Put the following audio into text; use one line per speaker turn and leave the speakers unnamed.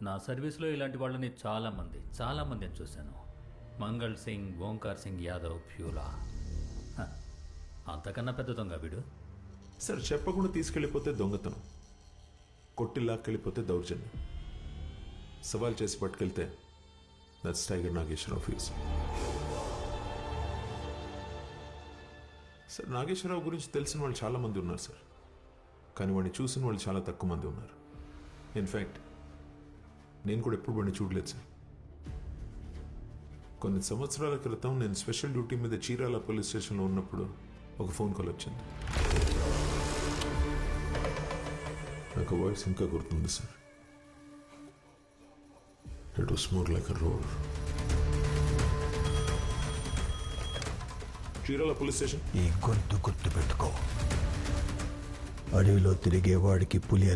నా సర్వీస్లో ఇలాంటి వాళ్ళని చాలామందిని చూశాను. మంగళ్ సింగ్, ఓంకార్ సింగ్ యాదవ్, ఫ్యూలా. హ, అంతకన్నా పెద్ద దొంగ వీడు.
సార్ చెప్పకుండా తీసుకెళ్ళిపోతే దొంగతనం, కొట్టి లాక్కెళ్ళిపోతే దౌర్జన్యం, సవాల్ చేసి పట్టుకెళ్తే దట్స్ టైగర్ నాగేశ్వరరావు ఫ్యూస్. సార్ నాగేశ్వరరావు గురించి తెలిసిన వాళ్ళు చాలామంది ఉన్నారు సార్, కానీ వాడిని చూసిన వాళ్ళు చాలా తక్కువ మంది ఉన్నారు. ఇన్ఫ్యాక్ట్ నేను కూడా ఎప్పుడు వాడిని చూడలేదు సార్. కొన్ని సంవత్సరాల క్రితం నేను స్పెషల్ డ్యూటీ మీద చీరాల పోలీస్ స్టేషన్లో ఉన్నప్పుడు ఒక ఫోన్ కాల్ వచ్చింది. నాకు వాయిస్ ఇంకా గుర్తుంది sir. It was more like a roar. Chirala police station.
ఈ గొంతు గుర్తు పెట్టుకో. అడవిలో తిరిగే వాడికి పులి